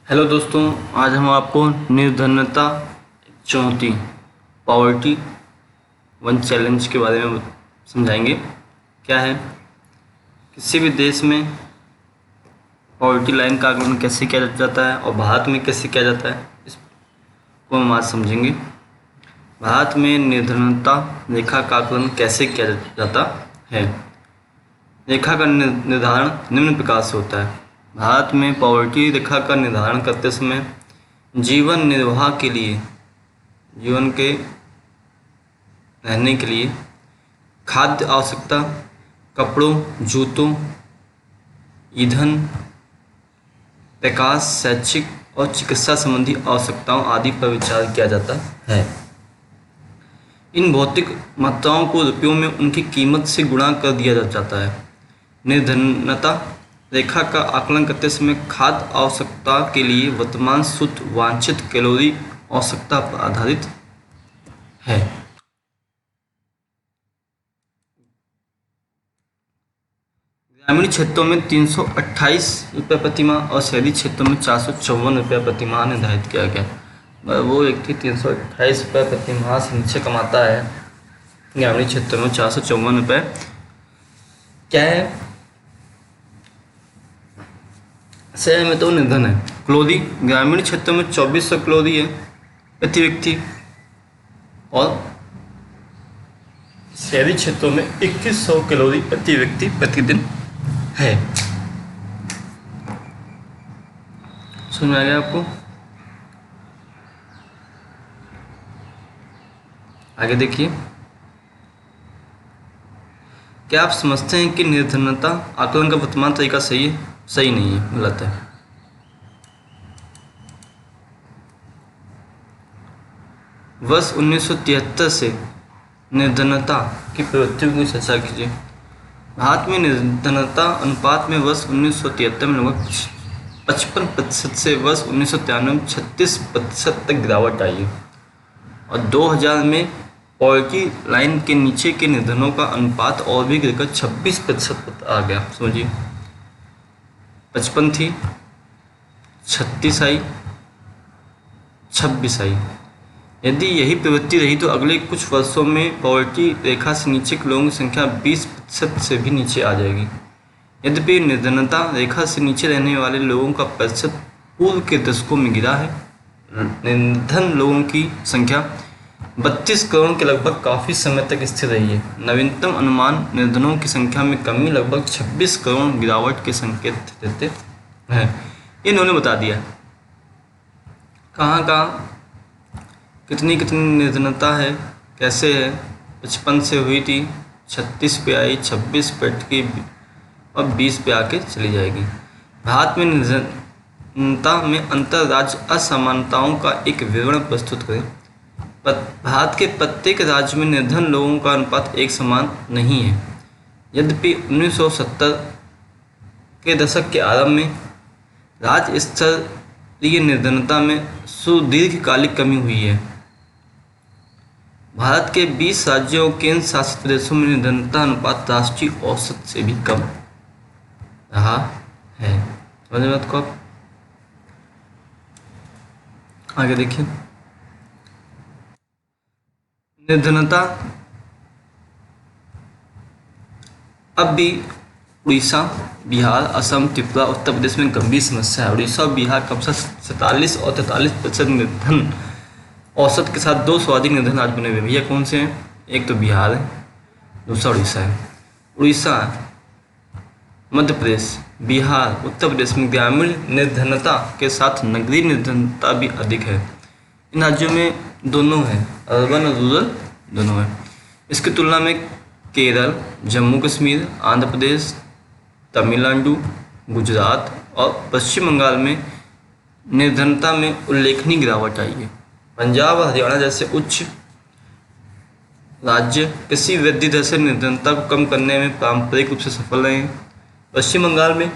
Hello दोस्तों, आज हम आपको निर्धनता चुनौती पॉवर्टी वन चैलेंज के बारे में समझाएंगे। क्या है, किसी भी देश में पॉवर्टी लाइन का आकलन कैसे किया जाता है और भारत में कैसे किया जाता है, इसको हम आज समझेंगे। भारत में निर्धनता रेखा का आकलन कैसे किया जाता है। रेखा का निर्धारण निम्न प्रकार से होता है। भारत में पॉवर्टी रेखा का निर्धारण करते समय जीवन निर्वाह के लिए, जीवन के रहने के लिए खाद्य आवश्यकता, कपड़ों, जूतों, ईंधन, प्रकाश, शैक्षिक और चिकित्सा संबंधी आवश्यकताओं आदि पर विचार किया जाता है। इन भौतिक मात्राओं को रुपयों में उनकी कीमत से गुणा कर दिया जाता है। निर्धनता रेखा का आकलन करते समय खाद्य आवश्यकता के लिए वर्तमान शुद्ध वांछित कैलोरी आवश्यकता पर आधारित है। ग्रामीण क्षेत्रों में 328 रुपये प्रति माह और शहरी क्षेत्रों में 454 रुपये प्रति माह निर्धारित किया गया। वो व्यक्ति 328 रुपये प्रति माह से नीचे कमाता है, ग्रामीण क्षेत्रों में 454 रुपये क्या है, शहर में तो निर्धन है। कैलोरी ग्रामीण क्षेत्रों में 2400 कैलोरी है प्रति व्यक्ति और शहरी क्षेत्रों में 2100 कैलोरी प्रति व्यक्ति प्रतिदिन है। समझ में आ गया आपको? आगे देखिए, क्या आप समझते हैं कि निर्धनता आकलन का वर्तमान तरीका सही है? सही नहीं है, गलत है। वर्ष 1973 से निर्धनता की प्रवृत्तियों की चर्चा कीजिए। भारत में निर्धनता अनुपात में वर्ष 1973 में लगभग 55% से वर्ष 1993 में 36% तक गिरावट आई है और 2000 में पॉवर्टी लाइन के नीचे के निर्धनों का अनुपात और भी गिरकर 26% आ गया। समझिए, 55 थी, 36 आई, 26 आई। यदि यही प्रवृत्ति रही तो अगले कुछ वर्षों में पॉवर्टी रेखा से नीचे के लोगों की संख्या 20% से भी नीचे आ जाएगी। यद्यपि निर्धनता रेखा से नीचे रहने वाले लोगों का प्रतिशत पूर्व के दशकों में गिरा है। निर्धन लोगों की संख्या 32 करोड़ के लगभग काफ़ी समय तक स्थिर रही है। नवीनतम अनुमान निर्धनों की संख्या में कमी लगभग 26 करोड़ गिरावट के संकेत देते हैं। इन्होंने बता दिया कहाँ कितनी निर्धनता है, कैसे है। 55 से हुई थी, 36 पे आई, 26 पे अटकी और 20 पे आके चली जाएगी। भारत में निर्धनता में अंतर राज्य असमानताओं का एक विवरण प्रस्तुत करें। भारत के प्रत्येक राज्य में निर्धन लोगों का अनुपात एक समान नहीं है। यद्यपि 1970 के दशक के आरंभ में राज्य स्तरीय निर्धनता में सुदीर्घकालिक कमी हुई है। भारत के 20 राज्यों और केंद्र शासित प्रदेशों में निर्धनता अनुपात राष्ट्रीय औसत से भी कम रहा है। समझ बात को आप? आगे देखिए, निर्धनता अब भी उड़ीसा, बिहार, असम, त्रिपुरा, उत्तर प्रदेश में गंभीर समस्या है। उड़ीसा और बिहार कम से 47 और 43% निर्धन औसत के साथ दो सर्वाधिक निर्धन राज्य बने हुए। भैया कौन से हैं? एक तो बिहार है, दूसरा उड़ीसा है। उड़ीसा, मध्य प्रदेश, बिहार, उत्तर प्रदेश में ग्रामीण निर्धनता के साथ नगरीय निर्धनता भी अधिक है। इन राज्यों में दोनों है, अर्बन और रूरल दोनों है। इसकी तुलना में केरल, जम्मू कश्मीर, आंध्र प्रदेश, तमिलनाडु, गुजरात और पश्चिम बंगाल में निर्धनता में उल्लेखनीय गिरावट आई है। पंजाब और हरियाणा जैसे उच्च राज्य कृषि वृद्धि दर से निर्धनता को कम करने में पारंपरिक रूप से सफल रहे हैं। पश्चिम बंगाल में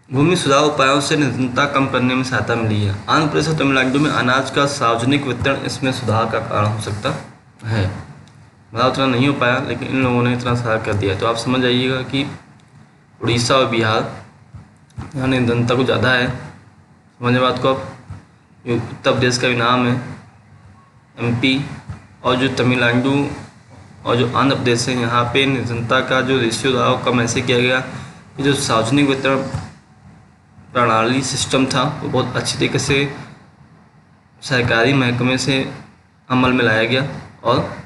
भूमि सुधार उपायों से निर्धनता कम करने में सहायता मिली है। आंध्र प्रदेश और तमिलनाडु में अनाज का सार्वजनिक वितरण इसमें सुधार का कारण हो सकता है। मतलब उतना नहीं हो पाया, लेकिन इन लोगों ने इतना सुधार कर दिया। तो आप समझ जाइएगा कि उड़ीसा और बिहार यहाँ निर्धनता को ज़्यादा है, समझे बात को आप। ये उत्तर प्रदेश का भी नाम है, एमपी, और जो तमिलनाडु और जो आंध्र प्रदेश है, यहाँ पे निर्धनता का जो रेशियो था वो कम ऐसे किया गया कि जो सार्वजनिक वितरण प्रणाली सिस्टम था वो बहुत अच्छी तरीके से सरकारी महकमे से अमल में लाया गया, और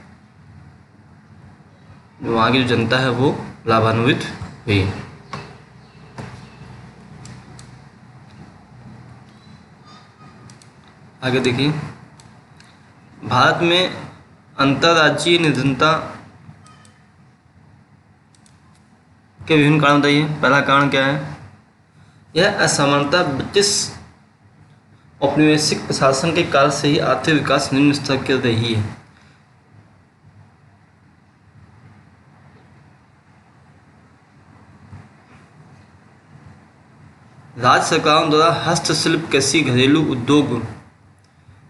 वहाँ की जो जनता है वो लाभान्वित हुई। आगे देखिए, भारत में अंतर्राज्यीय निर्धनता के विभिन्न कारण बताइए। पहला कारण क्या है? यह असमानता ब्रिटिश औपनिवेशिक प्रशासन के काल से ही आर्थिक विकास निम्न स्तर की रही है। राज्य सरकारों द्वारा हस्तशिल्प, कृषि, घरेलू उद्योग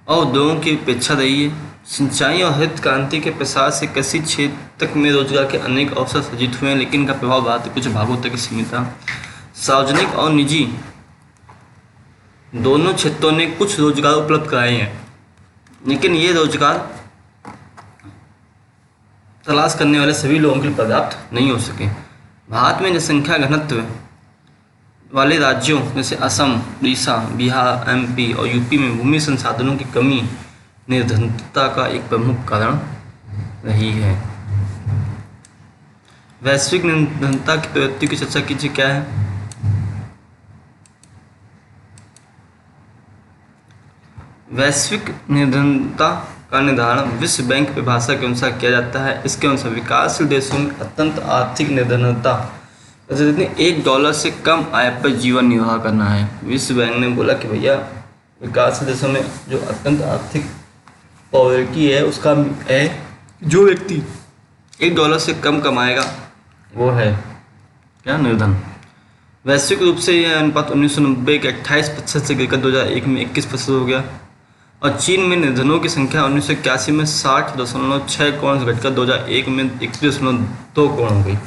और उद्योगों की उपेक्षा रही है। सिंचाई और हरित क्रांति के प्रसार से कृषि क्षेत्र में रोजगार के अनेक अवसर सृजित हुए हैं, लेकिन इनका प्रभाव भारत के कुछ भागों तक सीमित था। सार्वजनिक और निजी दोनों क्षेत्रों ने कुछ रोजगार उपलब्ध कराए हैं, लेकिन ये रोजगार तलाश करने वाले सभी लोगों के लिए पर्याप्त नहीं हो सके। भारत में जनसंख्या घनत्व वाले राज्यों जैसे असम, उड़ीसा, बिहार, एमपी और यूपी में भूमि संसाधनों की कमी निर्धनता का एक प्रमुख कारण रही है। वैश्विक निर्धनता की प्रवृत्ति की चर्चा कीजिए। क्या है? वैश्विक निर्धनता का निर्धारण विश्व बैंक परिभाषा के अनुसार किया जाता है। इसके अनुसार विकासशील देशों में अत्यंत आर्थिक निर्धनता $1 से कम आय पर जीवन निर्वाह करना है। विश्व बैंक ने बोला कि भैया विकासशील देशों में जो अत्यंत आर्थिक पॉवर्टी है उसका है जो व्यक्ति $1 से कम कमाएगा वो है क्या? निर्धन। वैश्विक रूप से यह अनुपात 1990 के 28% से गिरकर 2001 में 21% हो गया, और चीन में निर्धनों की संख्या 1981 में 60.6 करोड़ से घटकर 2001 में 31.2 करोड़ हो गई।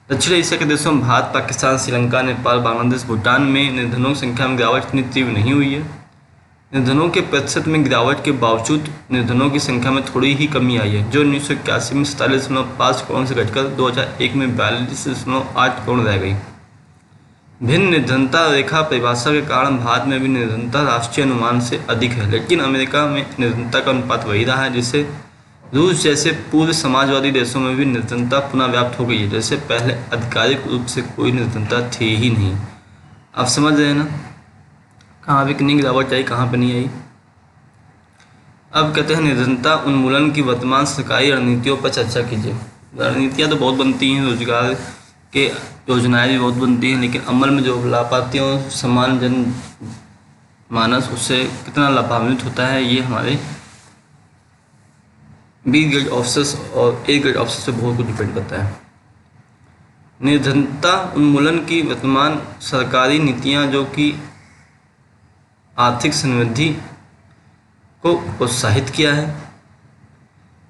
दक्षिण एशिया के देशों भारत, पाकिस्तान, श्रीलंका, नेपाल, बांग्लादेश, भूटान में निर्धनों की संख्या में गिरावट इतनी तीव्र नहीं हुई है। निर्धनों के प्रतिशत में गिरावट के बावजूद निर्धनों की संख्या में थोड़ी ही कमी आई है, जो 1981 में 47.5 करोड़ से घटकर 2001 में 42.8 करोड़ रह गई। भिन्न निर्धनता रेखा परिभाषा के कारण भारत में भी निर्धनता राष्ट्रीय अनुमान से अधिक है, लेकिन अमेरिका में निर्धनता का अनुपात वही रहा है। जिससे रूस जैसे पूर्व समाजवादी देशों में भी निर्धनता पुनः व्याप्त हो गई है, जैसे पहले आधिकारिक रूप से कोई निर्धनता थी ही नहीं। आप समझ रहे हैं ना, कहाँ पे कितनी गिरावट आई, कहाँ पे नहीं आई। अब कहते हैं निर्धनता उन्मूलन की वर्तमान सरकारी रणनीतियों पर चर्चा कीजिए। रणनीतियाँ तो बहुत बनती हैं, रोजगार के योजनाएं भी बहुत बनती हैं, लेकिन अमल में जो ला पाती हैं सामान्य जन मानस उससे कितना लाभान्वित होता है, ये हमारे बी ग्रेड ऑफिसर्स और ए ग्रेड ऑफिसर्स पे बहुत कुछ डिपेंड करता है। निर्धनता उन्मूलन की वर्तमान सरकारी नीतियां जो कि आर्थिक समृद्धि को प्रोत्साहित किया है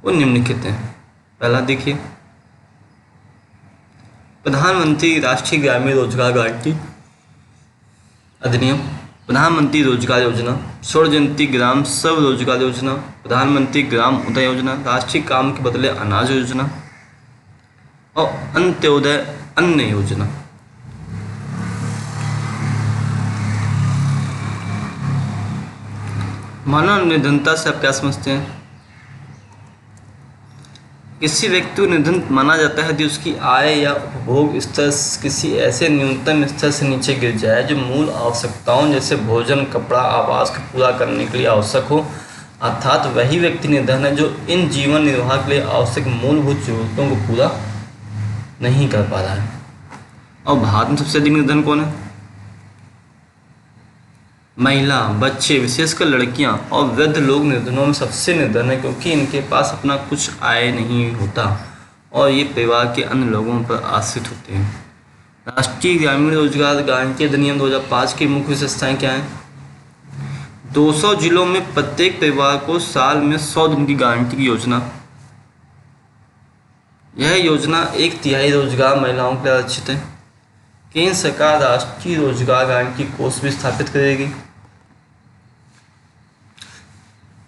वो निम्नलिखित हैं। पहला देखिए, प्रधानमंत्री राष्ट्रीय ग्रामीण रोजगार गारंटी अधिनियम, प्रधानमंत्री रोजगार योजना, स्वर्ण जयंती ग्राम स्वरोजगार योजना, प्रधानमंत्री ग्राम उदय योजना, राष्ट्रीय काम के बदले अनाज योजना और अंत्योदय अन्न योजना। मानव निर्धनता से आप क्या समझते हैं? किसी व्यक्ति को निर्धन माना जाता है यदि उसकी आय या उपभोग स्तर किसी ऐसे न्यूनतम स्तर से नीचे गिर जाए जो मूल आवश्यकताओं जैसे भोजन, कपड़ा, आवास को पूरा करने के लिए आवश्यक हो। अर्थात वही व्यक्ति निर्धन है जो इन जीवन निर्वाह के लिए आवश्यक मूलभूत जरूरतों को पूरा नहीं कर पा रहा है। और भारत में सबसे अधिक निर्धन कौन है? महिला, बच्चे, विशेषकर लड़कियां और वृद्ध लोग निर्धनों में सबसे निर्धन है, क्योंकि इनके पास अपना कुछ आय नहीं होता और ये परिवार के अन्य लोगों पर आश्रित होते हैं। राष्ट्रीय ग्रामीण रोजगार गारंटी अधिनियम 2005 की मुख्य विशेषताएं क्या हैं? 200 जिलों में प्रत्येक परिवार को साल में 100 दिन की गारंटी की योजना। यह योजना 1/3 रोजगार महिलाओं के लिए आरक्षित है। केंद्र सरकार राष्ट्रीय रोजगार गारंटी कोष भी स्थापित करेगी।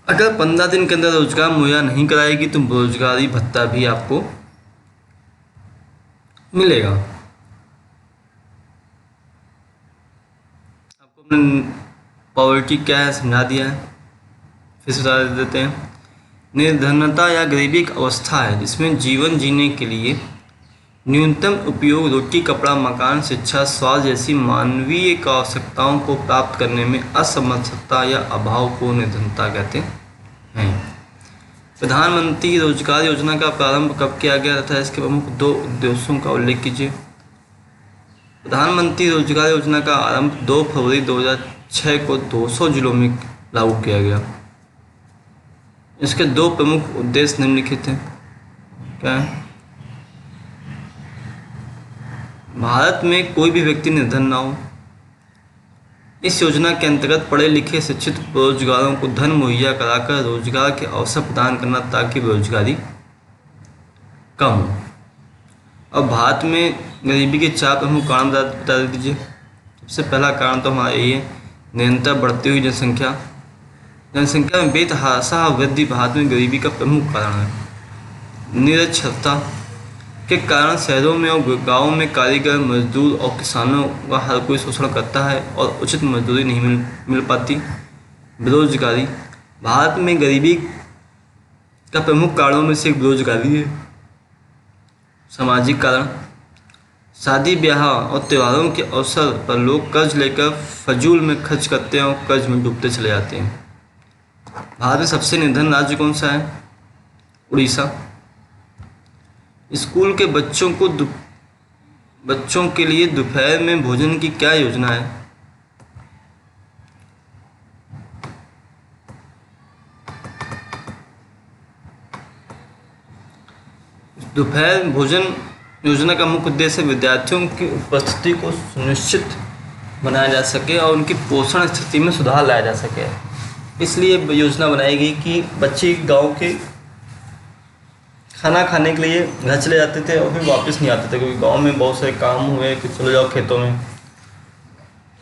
अगर 15 दिन के अंदर रोजगार मुहैया नहीं कराएगी तो बेरोजगारी भत्ता भी आपको मिलेगा। आपको अपने पॉवर्टी क्या है समझा दिया है, फिर से बता देते हैं। निर्धनता या गरीबी एक अवस्था है जिसमें जीवन जीने के लिए न्यूनतम उपयोग रोटी, कपड़ा, मकान, शिक्षा, स्वास्थ्य जैसी मानवीय आवश्यकताओं को प्राप्त करने में असमर्थता या अभाव को निर्धनता कहते हैं। प्रधानमंत्री रोजगार योजना का प्रारंभ कब किया गया तथा इसके प्रमुख 2 उद्देश्यों का उल्लेख कीजिए। प्रधानमंत्री रोजगार योजना का आरंभ 2 फरवरी 2006 को 200 जिलों में लागू किया गया। इसके 2 प्रमुख उद्देश्य निम्नलिखित हैं। क्या है? भारत में कोई भी व्यक्ति निर्धन ना हो। इस योजना के अंतर्गत पढ़े लिखे शिक्षित बेरोजगारों को धन मुहैया कराकर रोजगार के अवसर प्रदान करना ताकि बेरोजगारी कम हो। अब भारत में गरीबी के 4 प्रमुख कारण बता दीजिए। सबसे पहला कारण तो हमारा यही है, निरंतर बढ़ती हुई जनसंख्या। जनसंख्या में बेतहाशा वृद्धि भारत में गरीबी का प्रमुख कारण है। निरक्षरता के कारण शहरों में और गांवों में कारीगर, मजदूर और किसानों का हर कोई शोषण करता है और उचित मजदूरी नहीं मिल पाती। बेरोजगारी भारत में गरीबी का प्रमुख कारणों में से एक बेरोजगारी है। सामाजिक कारण शादी ब्याह और त्योहारों के अवसर पर लोग कर्ज लेकर फजूल में खर्च करते हैं और कर्ज में डूबते चले जाते हैं। भारत में सबसे निर्धन राज्य कौन सा है? उड़ीसा। स्कूल के बच्चों के लिए दोपहर में भोजन की क्या योजना है? दोपहर भोजन योजना का मुख्य उद्देश्य विद्यार्थियों की उपस्थिति को सुनिश्चित बनाया जा सके और उनकी पोषण स्थिति में सुधार लाया जा सके। इसलिए योजना बनाई गई कि बच्चे गांव के खाना खाने के लिए घर चले जाते थे और फिर वापस नहीं आते थे, क्योंकि गांव में बहुत सारे काम हुए कि चले जाओ खेतों में।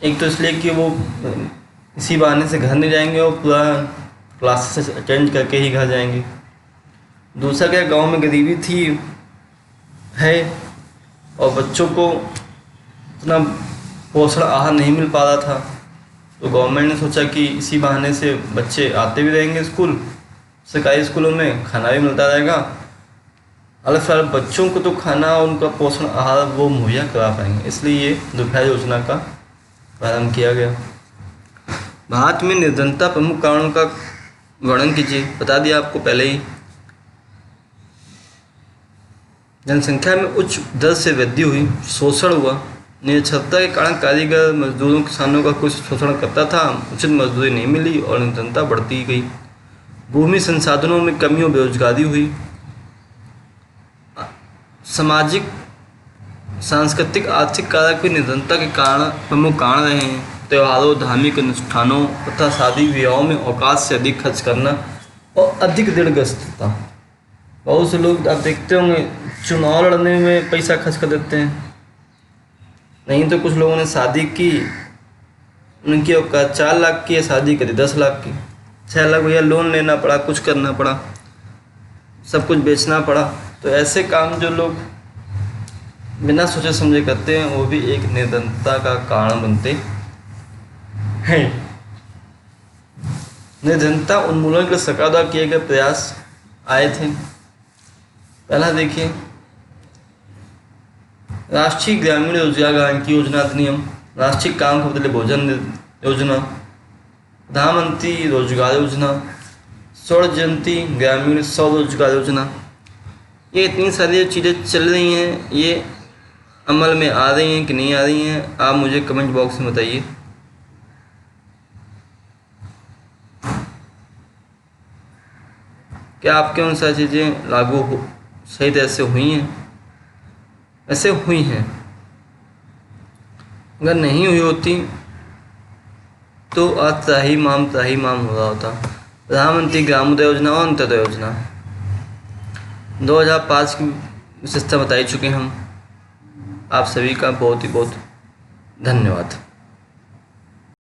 एक तो इसलिए कि वो इसी बहाने से घर नहीं जाएंगे और पूरा क्लासेस अटेंड करके ही घर जाएंगे। दूसरा क्या, गांव में गरीबी थी है और बच्चों को इतना पोषण आहार नहीं मिल पा रहा था, तो गवर्नमेंट ने सोचा कि इसी बहाने से बच्चे आते भी रहेंगे स्कूल, सरकारी स्कूलों में खाना भी मिलता रहेगा, अलग से अलग बच्चों को तो खाना और उनका पोषण आहार वो मुहैया करा पाएंगे। इसलिए ये दोपहर योजना का प्रारंभ किया गया। भारत में निर्धनता प्रमुख कारणों का वर्णन कीजिए। बता दिया आपको पहले ही। जनसंख्या में उच्च दर से वृद्धि हुई, शोषण हुआ। निरक्षरता के कारण कारीगर, मजदूरों, किसानों का कुछ शोषण करता था, उचित मजदूरी नहीं मिली और निर्धनता बढ़ती गई। भूमि संसाधनों में कमी और बेरोजगारी हुई। सामाजिक, सांस्कृतिक, आर्थिक कारक भी निर्धनता के कारण प्रमुख कारण रहे हैं। त्योहारों, धार्मिक अनुष्ठानों तथा शादी विवाहों में औकात से अधिक खर्च करना और अधिक ऋणग्रस्तता। बहुत से लोग आप देखते होंगे चुनाव लड़ने में पैसा खर्च कर देते हैं। नहीं तो कुछ लोगों ने शादी की, उनकी औकात 4 लाख की है, शादी करी 10 लाख की। 6 लाख भैया लोन लेना पड़ा, कुछ करना पड़ा, सब कुछ बेचना पड़ा। तो ऐसे काम जो लोग बिना सोचे समझे करते हैं वो भी एक निर्धनता का कारण बनते हैं। निर्धनता उन्मूलन के लिए सरकार द्वारा किए गए प्रयास आए थे। पहला देखिए, राष्ट्रीय ग्रामीण रोजगार गारंटी योजना अधिनियम, राष्ट्रीय काम के बदले भोजन योजना, प्रधानमंत्री रोजगार योजना, स्वर्ण जयंती ग्रामीण स्वरोजगार योजना। ये इतनी सारी चीज़ें चल रही हैं, ये अमल में आ रही हैं कि नहीं आ रही हैं, आप मुझे कमेंट बॉक्स में बताइए। क्या आपके अनुसार चीज़ें लागू सही तरह से हुई हैं? ऐसे हुई हैं। अगर नहीं हुई होती तो आज त्राहिमाम हो रहा होता। प्रधानमंत्री ग्रामोदय योजना और अंत्योदय योजना 2005 की विशेषता बताई चुके हम। आप सभी का बहुत ही बहुत धन्यवाद।